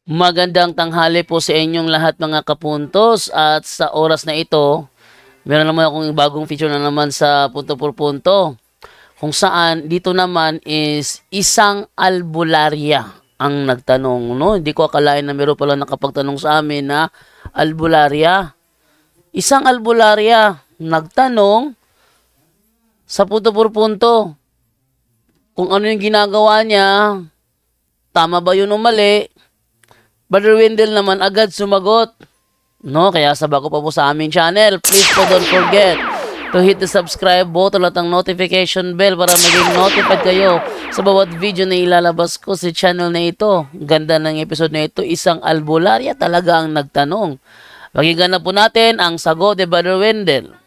Magandang tanghali po sa inyong lahat mga kapuntos, at sa oras na ito, meron naman akong bagong feature na naman sa punto por punto, kung saan dito naman is isang albularya ang nagtanong, no? Hindi ko akalain na meron pala nakapagtanong sa amin na albularya. Isang albularya nagtanong sa punto por punto kung ano yung ginagawa niya, tama ba yun o mali. Brother Wendell naman agad sumagot. No, kaya sabako pa po sa aming channel. Please po don't forget to hit the subscribe button at ang notification bell para maging notified kayo sa bawat video na ilalabas ko sa channel na ito. Ganda ng episode na ito. Isang albularya talaga ang nagtanong. Pakinggan na po natin ang sagot ni Brother Wendell.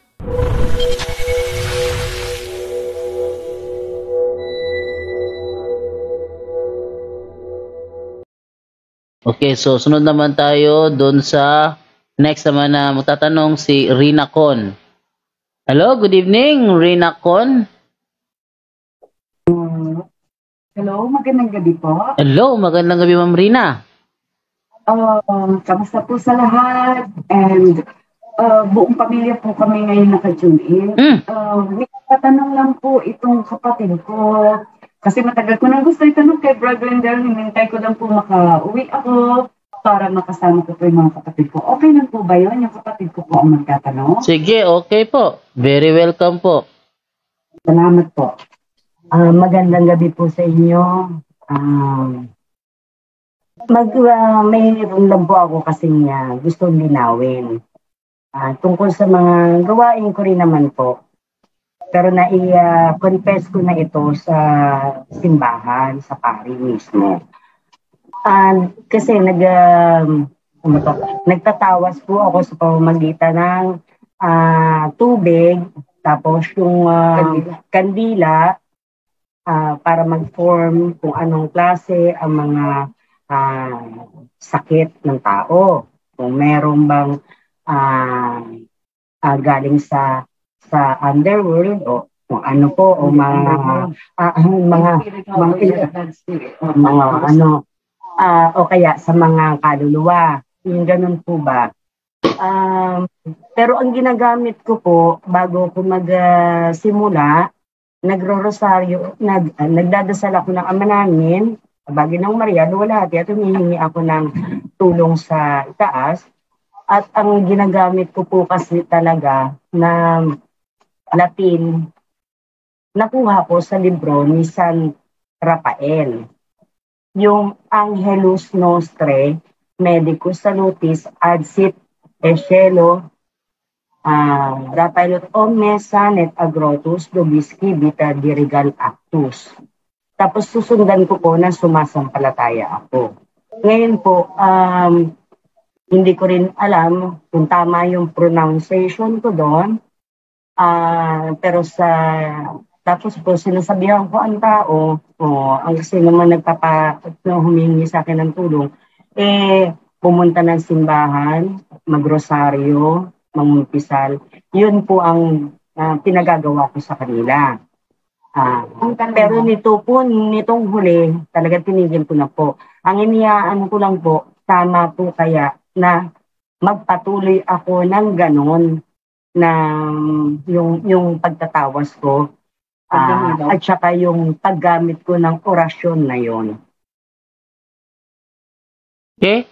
Okay, so sunod naman tayo doon sa next naman na magtatanong si Rina Con. Hello, good evening, Rina Con. Hello, magandang gabi po. Hello, magandang gabi Ma'am Rina. Kamusta po sa lahat? And buong pamilya po kami ngayon naka-tune in. May katanong lang po itong kapatid ko. Kasi matagal ko nang gusto itanong kay Brother Wendell. Hinintay ko lang po makauwi ako para makasama ko po yung mga kapatid ko. Okay lang po ba yun? Yung kapatid ko po ang magtatanong? Sige, okay po. Very welcome po. Salamat po. Magandang gabi po sa inyo. Mayroon lang po ako kasi gusto linawin. Tungkol sa mga gawain ko rin naman po. Pero confess ko na ito sa simbahan, sa pari mismo. Kasi nagtatawas po ako sa pamamagitan ng tubig, tapos yung kandila, para mag-form kung anong klase ang mga sakit ng tao. Kung meron bang galing sa underworld o kung ano po o mga o kaya sa mga kaluluwa, yung ganun po ba. Pero ang ginagamit ko po bago ko magsimula, nagro-rosaryo, nagdadasal ako ng Ama Namin, Baginong Maria, Luwalhati, at humihingi ako ng tulong sa itaas. At ang ginagamit ko po kasi talaga na Latin, nakuha ko sa libro ni San Rafael. Yung Angelus Nostre, Medicus Salutis, Adsit Ecelo, Rafaelot Omnes Sanet Agrotus, Dobiski, Vita Dirigal Actus. Tapos susundan ko po na sumasampalataya ako. Ngayon po, hindi ko rin alam kung tama yung pronunciation ko doon. Pero tapos po sinasabihan ko ang tao, ang kasi naman humingi sa akin ng tulong, pumunta ng simbahan, magrosaryo, mangumpisal. Yun po ang pinagagawa ko sa kanila. Pero nitong huli, talaga tinigil ko na po. Ang iniyaan ko lang po, tama po kaya na magpatuloy ako ng ganon na yung pagtatawas ko at saka yung paggamit ko ng orasyon na yon. Okay?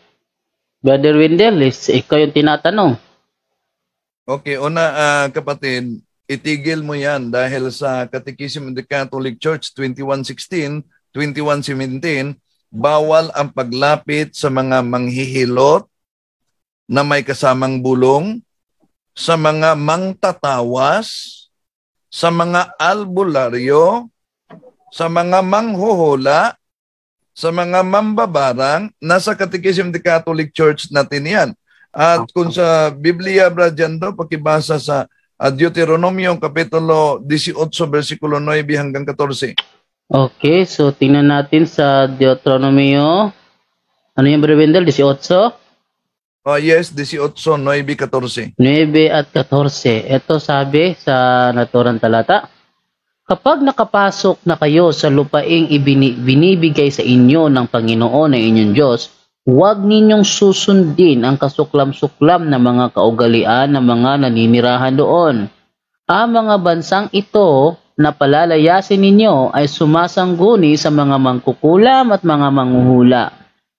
Brother Wendell, ikaw yung tinatanong. Okay, una kapatid, itigil mo yan dahil sa Catechism of the Catholic Church 2116, 2117, bawal ang paglapit sa mga manghihilot na may kasamang bulong, sa mga mangtatawas, sa mga albularyo, sa mga manghuhula, sa mga mambabarang. Nasa Catechism of the Catholic Church natin yan. At kung sa Biblia, Bradyando, pakibasa sa Deuteronomio, Kapitulo 18, versikulo 9 hanggang 14. Okay, so tingnan natin sa Deuteronomio. Ano yung Brother Wendell? 18? Yes, 18, 9, 14. 9 at 14. Ito sabi sa naturang talata. Kapag nakapasok na kayo sa lupaing binibigay sa inyo ng Panginoon na inyong Diyos, Huwag ninyong susundin ang kasuklam-suklam na mga kaugalian ng mga naninirahan doon. Ang mga bansang ito na palalayasin ninyo ay sumasangguni sa mga mangkukulam at mga manghuhula.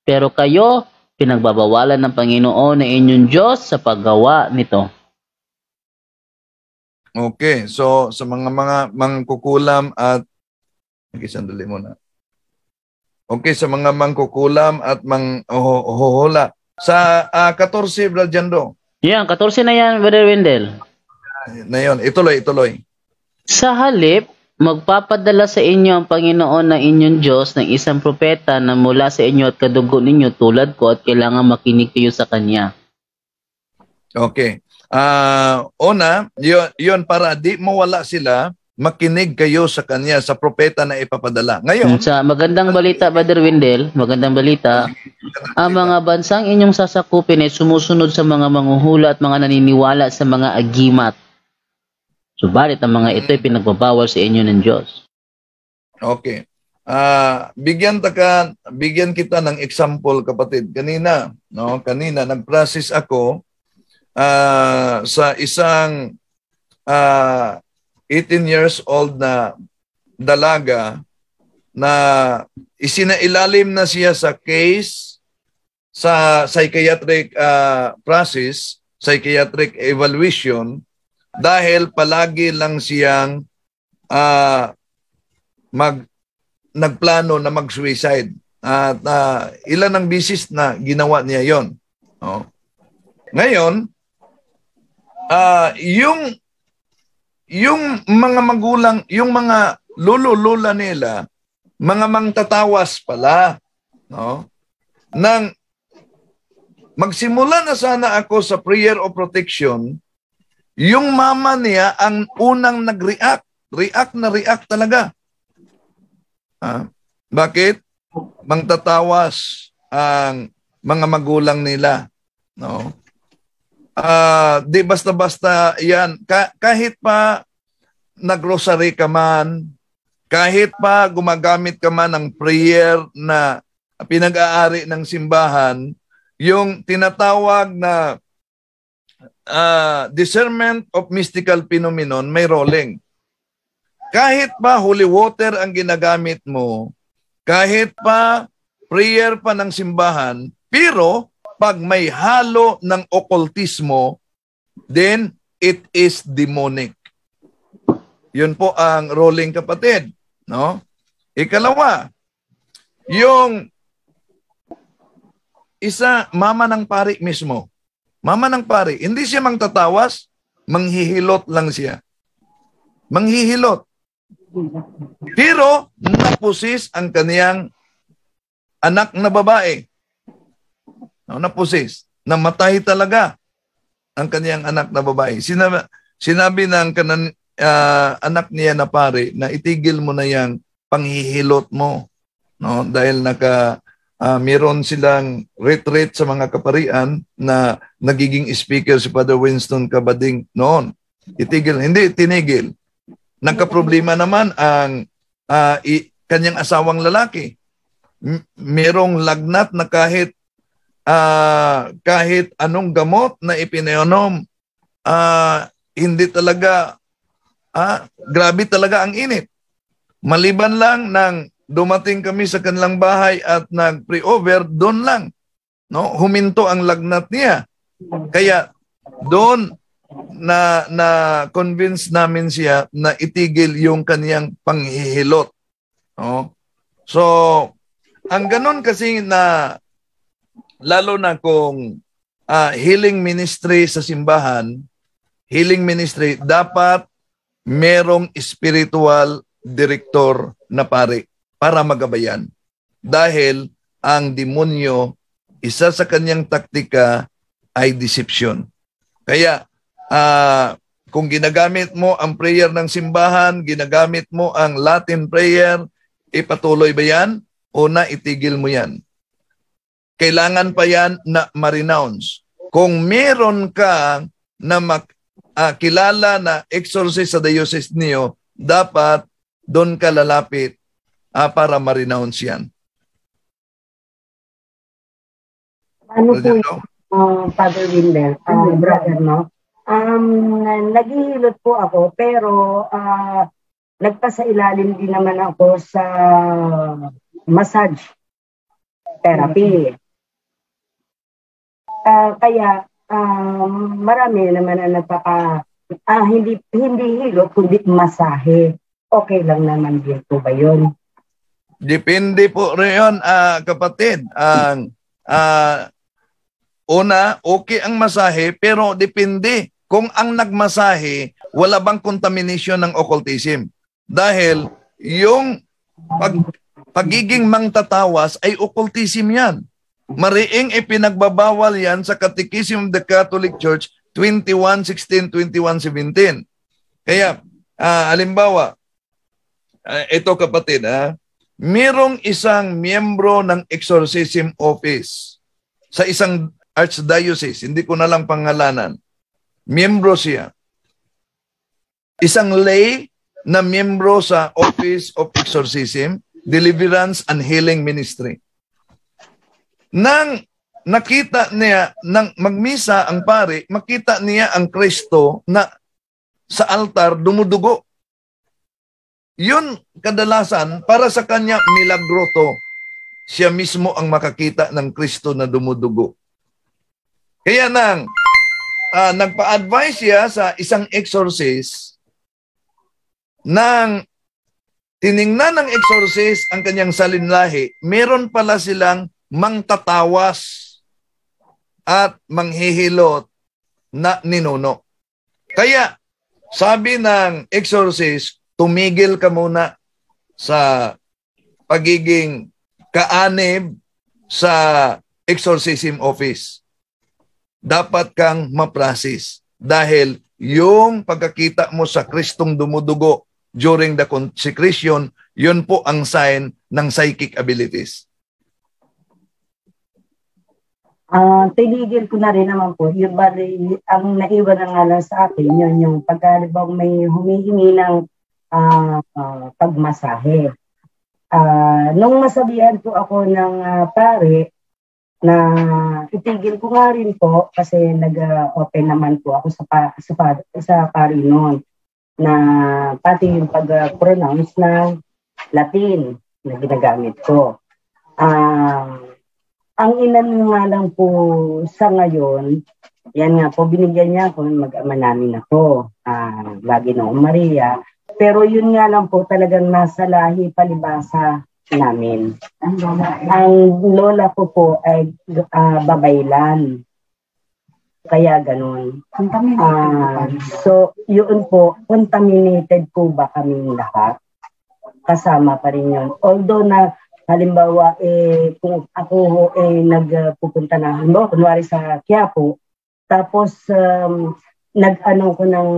Pero kayo, pinagbabawalan ng Panginoon na inyong Diyos sa paggawa nito. Okay, so sa mga mangkukulam at sandali muna. Okay, sa mga mangkukulam at manghuhula. Sa 14, Brad Jando. Yan, 14 na yan, Brother Wendell. Na yun, ituloy. Sa halip, magpapadala sa inyo ang Panginoon na inyong Diyos ng isang propeta na mula sa inyo at kadugo ninyo tulad ko at kailangan makinig kayo sa Kanya. Okay. Una, yun para di mawala sila, makinig kayo sa Kanya, sa propeta na ipapadala. Ngayon, Sa magandang balita, Brother Wendell, magandang balita, ang mga bansang inyong sasakupin ay sumusunod sa mga manghuhula at mga naniniwala sa mga agimat. Subalit ang mga ito ay pinagbabawal sa inyo ng Diyos. okay. Bigyan kita ng example, kapatid. Kanina nag-process ako sa isang 18 years old na dalaga na isinailalim na siya sa case sa psychiatric process, psychiatric evaluation, dahil palagi lang siyang nagplano na mag-suicide. At ilan ang bisis na ginawa niya yon. Oh. Ngayon, yung mga magulang, yung mga lolo-lola nila, mga mangtatawas pala, no? Nang magsimula na sana ako sa prayer of protection, yung mama niya ang unang nag-react. React talaga. Bakit? Mangtatawas ang mga magulang nila. No? Di basta-basta yan. Kahit pa nag-rosary ka man, kahit pa gumagamit ka man ng prayer na pinag-aari ng simbahan, yung tinatawag na discernment of mystical phenomenon, may rolling. Kahit pa holy water ang ginagamit mo, kahit pa prayer pa ng simbahan, pero pag may halo ng occultismo, then it is demonic. Yun po ang rolling, kapatid. No? Ikalawa, yung isa, mama ng pari mismo. Mama ng pari, hindi siya mangtatawas, manghihilot lang siya. Manghihilot. Pero napusis ang kaniyang anak na babae. No, napusis. Namatay talaga ang kaniyang anak na babae. Sinabi ng anak niya na pare na itigil mo na yang panghihilot mo. No? Dahil meron silang retreat sa mga kaparian na nagiging speaker si Father Winston Cabading noon. Itigil, hindi tinigil. Nagka-problema naman ang kanyang asawang lalaki. Merong lagnat na kahit anong gamot na ipinainom, hindi talaga, grabe talaga ang init. Maliban lang ng dumating kami sa kanilang bahay at nag-pre-over, doon lang. No? Huminto ang lagnat niya. Kaya doon na-convince namin siya na itigil yung kaniyang panghihilot. No? So, ang ganun kasi na, lalo na kung healing ministry sa simbahan, healing ministry, dapat merong spiritual director na pare para magabayan. Dahil ang demonyo, isa sa kanyang taktika ay deception. Kaya, kung ginagamit mo ang prayer ng simbahan, ginagamit mo ang Latin prayer, ipatuloy ba yan? O na itigil mo yan? Kailangan pa yan na ma-renounce. Kung meron ka na kilala na exorcist sa diocese niyo, dapat doon ka lalapit para ma-renounce yan. Ano po Brother yung Joe? Father Wilmer, brother, no? Naghihilot po ako, pero nagpasailalim din naman ako sa massage therapy. Kaya marami naman ang hindi hilot, kundi masahe. Okay lang naman din po ba yun? Depende po rin, kapatid. Ang una, okay ang masahe, pero depende kung ang nagmasahe, wala bang contamination ng occultism. Dahil yung pagiging mangtatawas ay occultism yan. Mariing ipinagbabawal yan sa Catechism of the Catholic Church 21:16, 21:17. Kaya, halimbawa, ito kapatid, merong isang miyembro ng exorcism office sa isang archdiocese, hindi ko na lang pangalanan. Miyembro siya. Isang lay na miyembro sa Office of Exorcism, Deliverance and Healing Ministry. Nang nakita niya, nang magmisa ang pari, makita niya ang Kristo na sa altar dumudugo. Yun kadalasan, para sa kanya, milagro to. Siya mismo ang makakita ng Kristo na dumudugo. Kaya nagpa-advise siya sa isang exorcist nang tiningnan ng exorcist ang kanyang salinlahi, meron pala silang mangtatawas at manghihilot na ninuno. Kaya, sabi ng exorcist, tumigil ka muna sa pagiging kaanib sa exorcism office. Dapat kang ma-process dahil yung pagkakita mo sa Kristong dumudugo during the consecration, yun po ang sign ng psychic abilities. Tinigil ko na rin naman po. Yung ang naiwan na nga lang sa akin, yun yung pagkalibang may humihingi ng pagmasahe. Nung masabihan po ako ng pare, na itigil ko nga rin po kasi nag-open naman po ako sa pari noon na pati yung pag-pronounce ng Latin na ginagamit ko. Ang inano nga lang po sa ngayon, yan nga po, binigyan niya ako, mag-ama namin ako, lagi noong Maria. Pero yun nga lang po, talagang nasa lahi palibasa namin. Ang lola ko po ay babaylan. Kaya ganun. So, yun po, contaminated po ba kaming lahat? Kasama pa rin yun. Although na, halimbawa, kung ako nagpupunta na, halimbawa, kunwari sa Quiapo, tapos nag-ano ko ng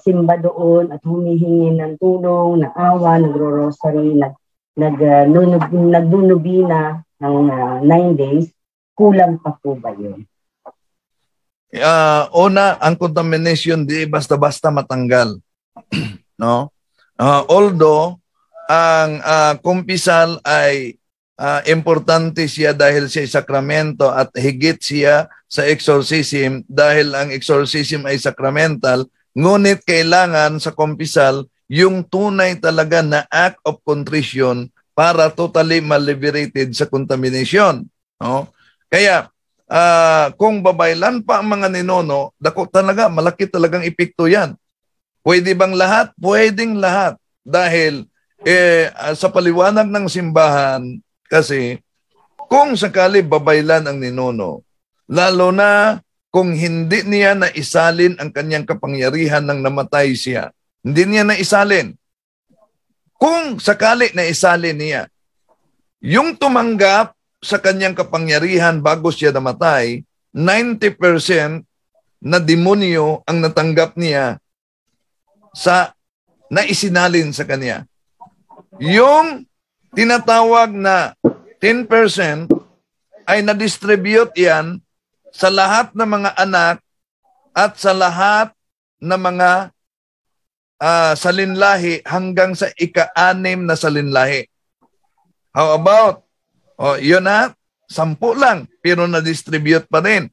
simba doon at humihingi ng tulong, ng awa, nagro-rosary, nagnunubina ng 9 days, kulang pa po ba yun? Una, ang contamination di basta-basta matanggal. No? Although, ang kumpisal ay importante siya dahil siya ay sakramento at higit siya sa exorcism dahil ang exorcism ay sacramental, ngunit kailangan sa kumpisal yung tunay talaga na act of contrition para totally maliberated sa contamination. No? Kaya, kung babaylan pa ang mga ninono, dako talaga, malaki talagang epekto yan. Pwede bang lahat? Pwedeng lahat. Dahil sa paliwanag ng simbahan, kasi kung sakali babaylan ang ninono, lalo na kung hindi niya naisalin ang kanyang kapangyarihan nang namatay siya, hindi niya naisalin. Kung sakali naisalin niya, yung tumanggap sa kanyang kapangyarihan bago siya namatay, 90% na demonyo ang natanggap niya sa naisinalin sa kanya. Yung tinatawag na 10% ay na-distribute yan sa lahat ng mga anak at sa lahat ng mga salinlahi hanggang sa ika-6 na salinlahi. How about, yun na, 10 lang, pero na-distribute pa rin.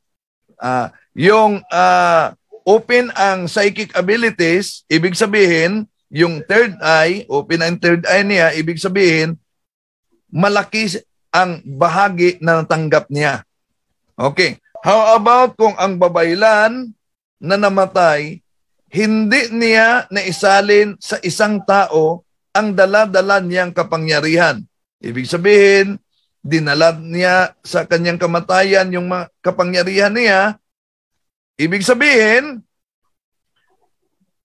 Yung open ang psychic abilities, ibig sabihin, yung third eye, open ang third eye niya, ibig sabihin, malaki ang bahagi na natanggap niya. Okay. How about kung ang babaylan na namatay, hindi niya naisalin sa isang tao ang dala-dala niyang kapangyarihan. Ibig sabihin, dinala niya sa kanyang kamatayan yung kapangyarihan niya. Ibig sabihin,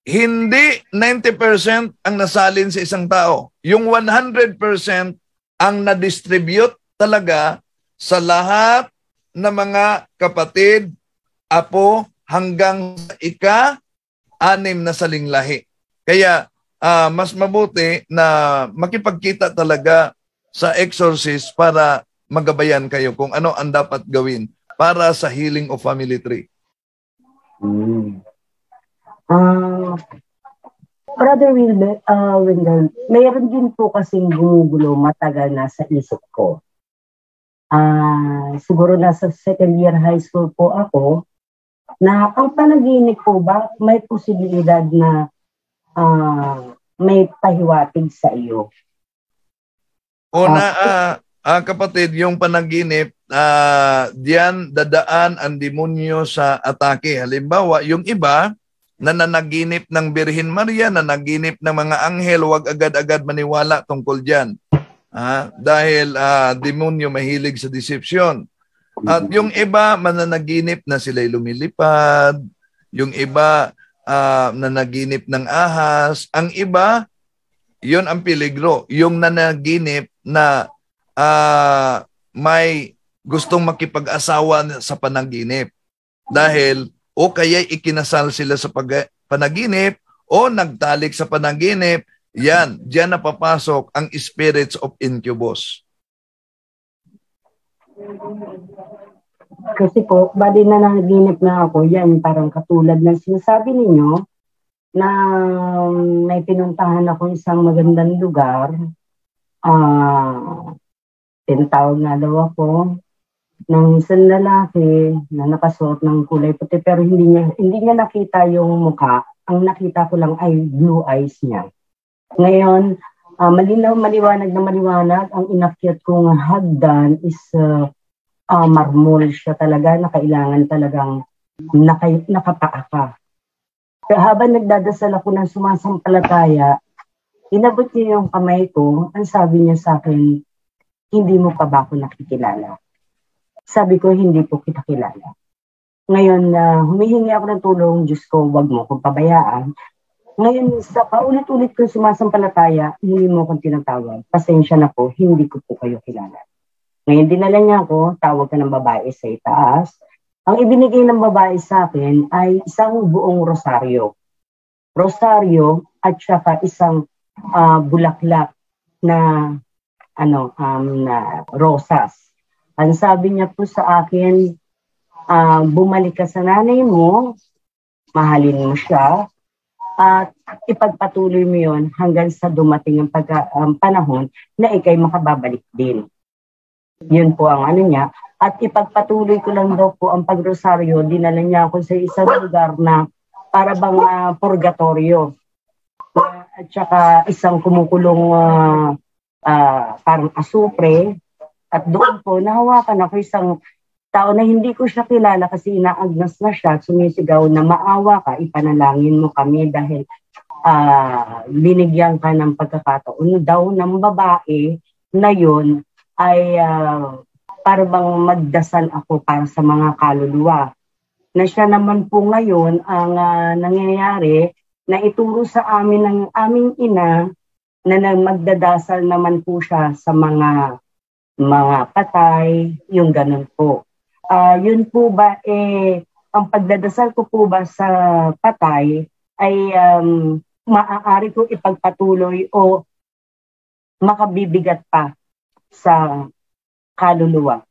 hindi 90% ang nasalin sa isang tao. Yung 100% ang na-distribute talaga sa lahat ng mga kapatid, apo, hanggang sa ika-6 na salinglahi. Kaya, mas mabuti na makipagkita talaga sa exorcist para magabayan kayo kung ano ang dapat gawin para sa healing of family tree. Brother Wendell, mayroon din po kasing gumugulo matagal na sa isip ko. Siguro nasa second year high school po ako, na ang panaginip po ba may posibilidad na may pahiwatig sa iyo? Una, kapatid, yung panaginip, diyan dadaan ang demonyo sa atake. Halimbawa, yung iba, nananaginip ng Birhen Maria, nanaginip ng mga anghel, huwag agad-agad maniwala tungkol dyan. Dahil demonyo mahilig sa deception. At yung iba, mananaginip na sila'y lumilipad. Yung iba, nanaginip ng ahas. Ang iba, yun ang peligro. Yung nanaginip na may gustong makipag-asawa sa panaginip. Dahil o kaya ikinasal sila sa panaginip o nagtalik sa panaginip, yan, diyan napapasok ang spirits of incubus. Kasi po, bali na nanaginip na ako, yan, parang katulad ng sinasabi ninyo, na may pinuntahan ako isang magandang lugar, tinatawag nga daw ako ng isang lalaki na nakasuot ng kulay puti pero hindi niya nakita yung mukha. Ang nakita ko lang ay blue eyes niya. Ngayon, maliwanag na maliwanag, ang inakyat kong hagdan is marmol siya talaga, na kailangan talagang nakapaa ka. Kaya habang nagdadasal ako ng sumasampalataya, inabot niya yung kamay ko, ang sabi niya sa akin, hindi mo pa ba ako nakikilala? Sabi ko, hindi po kita kilala. Ngayon, humihingi ako ng tulong, Diyos ko, wag mo kong pabayaan. Ngayon, sa paulit-ulit ko sumasampalataya, hindi mo akong tinatawag. Pasensya na po, hindi ko po kayo kilala. Ngayon, dinala niya ako, tawag ka ng babae sa itaas. Ang ibinigay ng babae sa akin ay isang buong rosaryo. Rosaryo at saka isang bulaklak na na rosas. Ang sabi niya po sa akin, bumalik ka sa nanay mo, mahalin mo siya, at ipagpatuloy mo yon hanggang sa dumating ang panahon na ikay makababalik din. Yun po ang niya. At ipagpatuloy ko lang daw po ang pagrosaryo, dinala niya ako sa isang lugar na para bang purgatorio. At saka isang kumukulong parang asupre. At doon po, nahawakan ako isang tao na hindi ko siya kilala kasi inaagnas na siya at sumisigaw na maawa ka, ipanalangin mo kami dahil binigyan ka ng pagkakataon daw ng babae na yun ay para bang magdasal ako para sa mga kaluluwa. Na siya naman po ngayon ang nangyayari na ituro sa amin ng aming ina na magdadasal naman po siya sa mga patay, yung ganun po. Yun po ba, ang pagdadasal ko po ba sa patay ay maaari ko ipagpatuloy o makabibigat pa sa kaluluwa.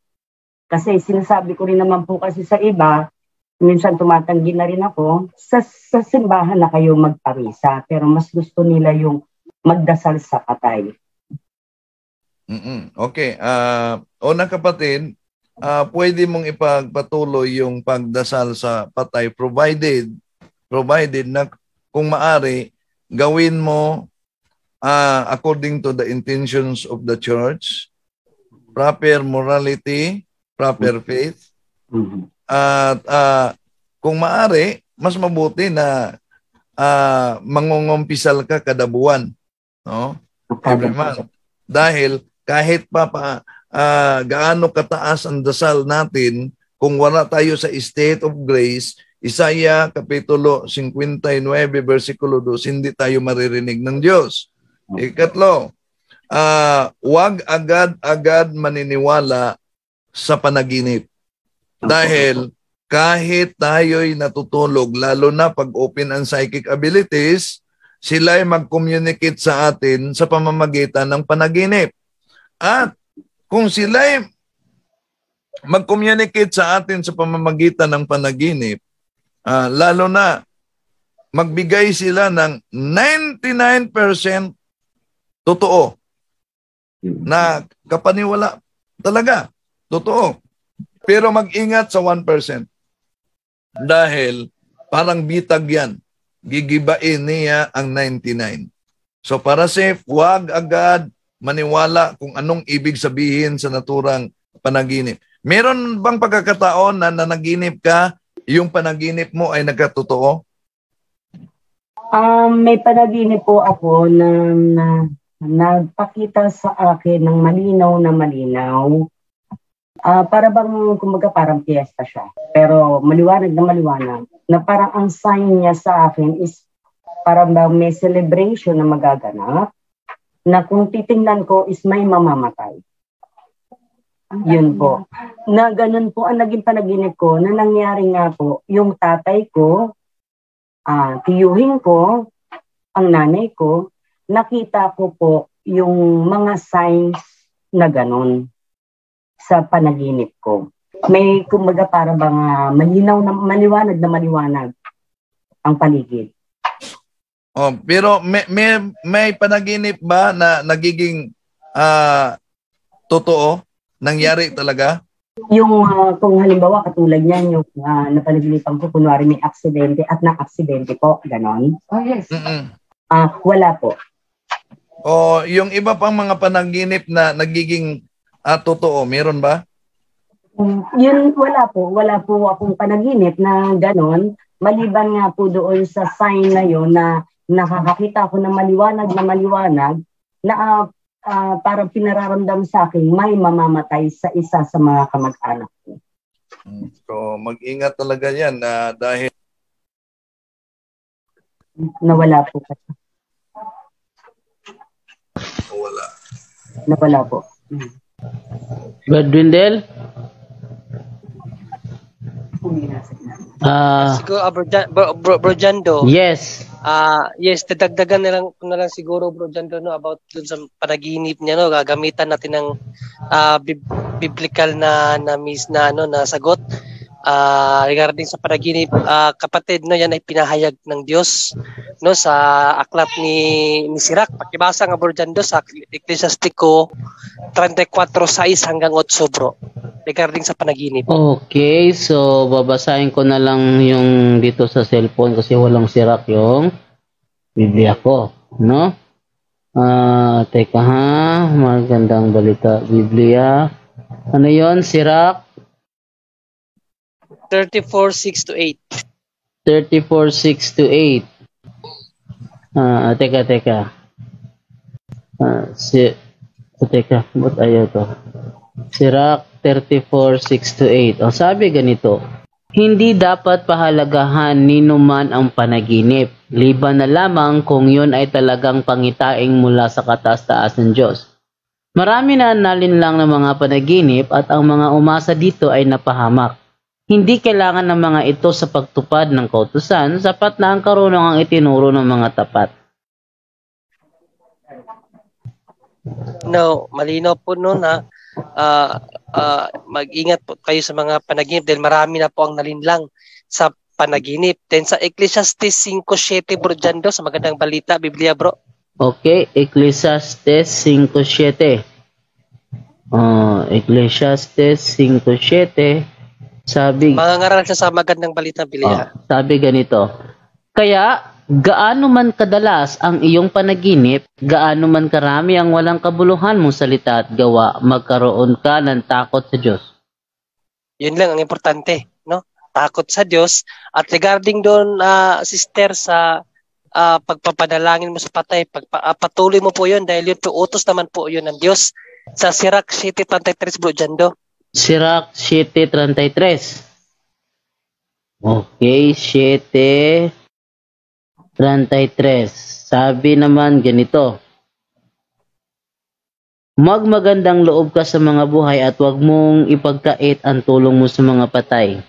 Kasi sinasabi ko rin naman po kasi sa iba, minsan tumatanggi na rin ako, sa simbahan na kayo magparisa, pero mas gusto nila yung magdasal sa patay. Okay. Unang kapatid, pwede mong ipagpatuloy yung pagdasal sa patay provided na kung maari gawin mo according to the intentions of the church, proper morality, proper faith, at kung maari mas mabuti na mangungumpisal ka kada buwan, no? Every month. Dahil kahit pa gaano kataas ang dasal natin, kung wala tayo sa state of grace, Isaiah Kapitulo 59, versikulo 2, hindi tayo maririnig ng Diyos. Ikatlo, wag agad-agad maniniwala sa panaginip. Dahil kahit tayo'y natutulog, lalo na pag open ang psychic abilities, sila'y mag-communicate sa atin sa pamamagitan ng panaginip. At kung sila'y mag-communicate sa atin sa pamamagitan ng panaginip, lalo na magbigay sila ng 99% totoo na kapaniwala talaga, totoo. Pero mag-ingat sa 1%. Dahil parang bitag yan. Gigibain niya ang 99. So para safe, huwag agad maniwala kung anong ibig sabihin sa naturang panaginip. Meron bang pagkakataon na nanaginip ka, yung panaginip mo ay nagkatotoo? May panaginip po ako na nagpakita sa akin ng malinaw na malinaw. Para bang, kumbaga, parang piyesta siya. Pero maliwanag na parang ang sign niya sa akin is parang bang may celebration na magaganap na kung titingnan ko is may mamamatay. Yun po. Na ganun po ang naging panaginip ko na nangyari nga po yung tatay ko, tiyuhin ko, ang nanay ko, nakita ko po yung mga signs na ganun sa panaginip ko. May kumbaga para bang maliwanag ang paligid. Pero may panaginip ba na nagiging totoo? Nangyari talaga? Yung kung halimbawa katulad niyan yung napanaginipan ko kunwari may aksidente at na-aksidente po, ganon. Oh yes. Wala po. Yung iba pang mga panaginip na nagiging totoo, meron ba? Yun, wala po akong panaginip na ganon. Maliban nga po doon sa sign na yun na nakakakita ko na maliwanag na parang pinararamdam sa akin may mamamatay sa isa sa mga kamag-anak ko. So mag-ingat talaga yan dahil nawala po kasi. Nawala po. Brad Windel? Siguro, Bro Jando. Yes. Yes, dadagdagan na lang siguro, Bro Jando, no, about dun sa panaginip niya, no, gagamitan natin ng biblical na sagot regarding sa panaginip. Kapatid, no, yan ay pinahayag ng Diyos, no, sa aklat ni Sirach. Pakibasa nga, Bro Jando, sa Ecclesiastico 34:6 hanggang 8, bro, regarding sa panaginip. Okay, so babasahin ko na lang yung dito sa cellphone kasi walang Sirach yung Biblia ko, no? Teka ha, magandang balita. Biblia. Ano yon? Sirach? 34:6-8. 34:6-8. Teka. Teka, ba't ayaw to? Sirach 34:6-8. Sabi ganito, hindi dapat pahalagahan ninuman ang panaginip, liban na lamang kung yun ay talagang pangitaing mula sa kataas-taas ng Diyos. Marami na nalinlang ng mga panaginip at ang mga umasa dito ay napahamak. Hindi kailangan ng mga ito sa pagtupad ng kautusan, sapat na ang karunungang itinuro ng mga tapat. No, malinaw po no na mag-ingat po kayo sa mga panaginip dahil marami na po ang nalinlang sa panaginip. Then sa Ecclesiastes 5:7, Bro Jando, sa magandang balita, Biblia, bro. Okay, Ecclesiastes 5:7. Ecclesiastes 5:7, sabi, Mangangaral siya sa magandang balitang pilihan. sabi ganito, kaya gaano man kadalas ang iyong panaginip, gaano man karami ang walang kabuluhan mong salita at gawa, magkaroon ka ng takot sa Diyos. Yun lang ang importante, no? Takot sa Diyos. At regarding doon, sister, sa pagpapanalangin mo sa patay, patuloy mo po yun dahil yun po, utos naman po yun ng Diyos. Sa Sirach 7:33, Bro Jando. Sirach 7:33. Okay, 7:33. Sabi naman ganito, magmagandang loob ka sa mga buhay at huwag mong ipagkait ang tulong mo sa mga patay.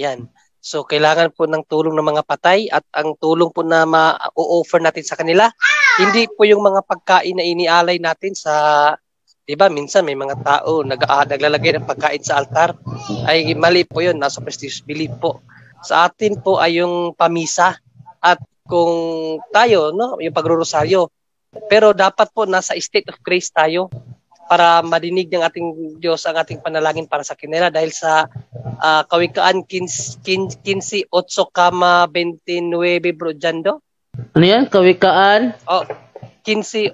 Yan. So, kailangan po ng tulong ng mga patay at ang tulong po na ma-offer natin sa kanila, hindi po yung mga pagkain na inialay natin sa, di ba, minsan may mga tao naglalagay ng pagkain sa altar. Ay mali po yun, nasa prestige belief po. Sa atin po ay yung pamisa at kung tayo, no, yung pagrorosaryo. Pero dapat po nasa state of grace tayo para marinig ng ating Diyos ang ating panalangin para sa kanila dahil sa Kawikaan 15:8, 29, Bro Jando. Ano yan? Kawikaan? 15:8,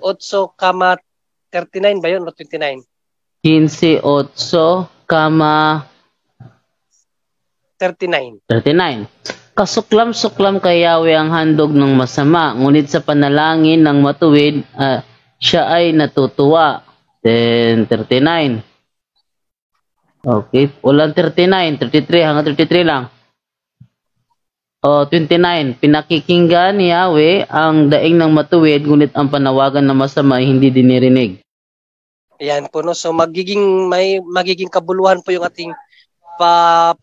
39 ba yun o 29? 15:8, 39. Kasuklam-suklam kay Yahweh ang handog ng masama, ngunit sa panalangin ng matuwid, siya ay natutuwa. Then 39. Okay, ulang 39, 33 hanggang 33 lang. 29. Pinakikinggan ni Yahweh ang daing ng matuwid, ngunit ang panawagan ng masama ay hindi dinirinig. Ayan po, no? So magiging kabuluhan po yung ating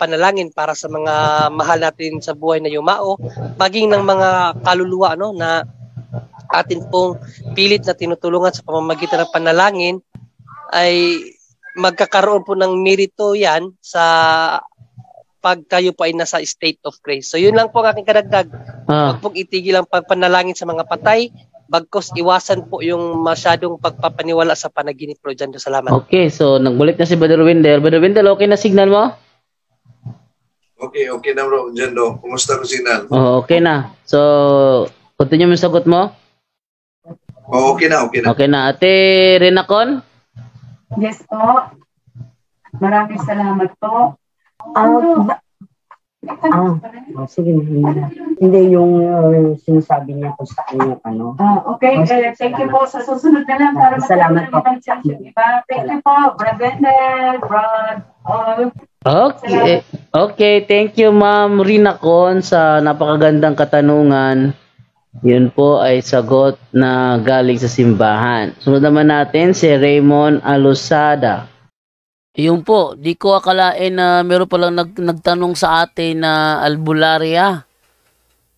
panalangin para sa mga mahal natin sa buhay na yumao, maging ng mga kaluluwa, no, na atin pong pilit na tinutulungan sa pamamagitan ng panalangin, ay magkakaroon po ng merito yan sa pag kayo po ay nasa state of grace. So yun lang po ang aking kadagdag. Huwag pong itigil ang pagpanalangin sa mga patay, bagkos iwasan po yung masyadong pagpapaniwala sa panaginip. Bro Jando, salamat. Okay, so nagbalik na si Brother Wendell. Brother Wendell, okay na signal mo? Okay na bro, Jando. Kumusta ko signal? Okay na. So, continue mo yung sagot mo? Okay na. Okay na. Ate Renacon? Yes po. Maraming salamat po. Sige. Hindi yung sinasabi niya kung saan yung ano. Okay, thank you po. Sa susunod na lang para Salamat po. Thank you po, Brother Brad. Okay, thank you Ma'am Renacon sa napakagandang katanungan. Yun po ay sagot na galing sa simbahan. Sunod naman natin si Raymond Alusada. Yun po, di ko akalain na meron palang nagtanong sa atin na albularya.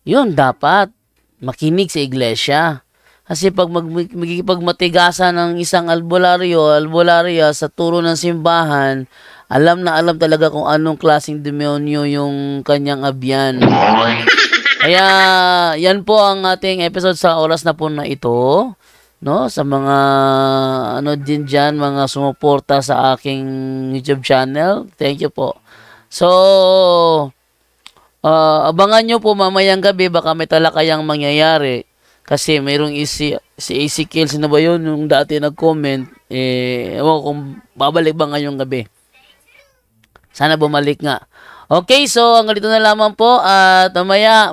Yun, dapat makinig sa iglesia. Kasi pag magkikipagmatigasan ng isang albularya sa turo ng simbahan, alam na alam talaga kung anong klaseng demonyo yung kanyang abyan. Kaya yan po ang ating episode sa oras na po na ito, no? Sa mga din dyan, mga sumuporta sa aking YouTube channel, thank you po. So abangan nyo po mamayang gabi, baka may talakayang mangyayari kasi mayroong si Ezekiel, sino ba yun yung dati nag-comment, ewan kung babalik ba ngayong gabi. Sana bumalik nga. Okay, so hanggang dito na lamang po at mamaya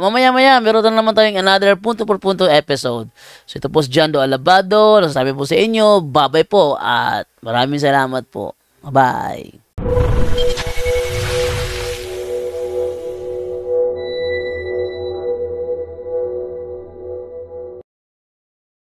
meron na naman tayong another punto por punto episode. So ito po si Jando Alabado, nasasabi po sa inyo, bye-bye po at maraming salamat po. Bye-bye.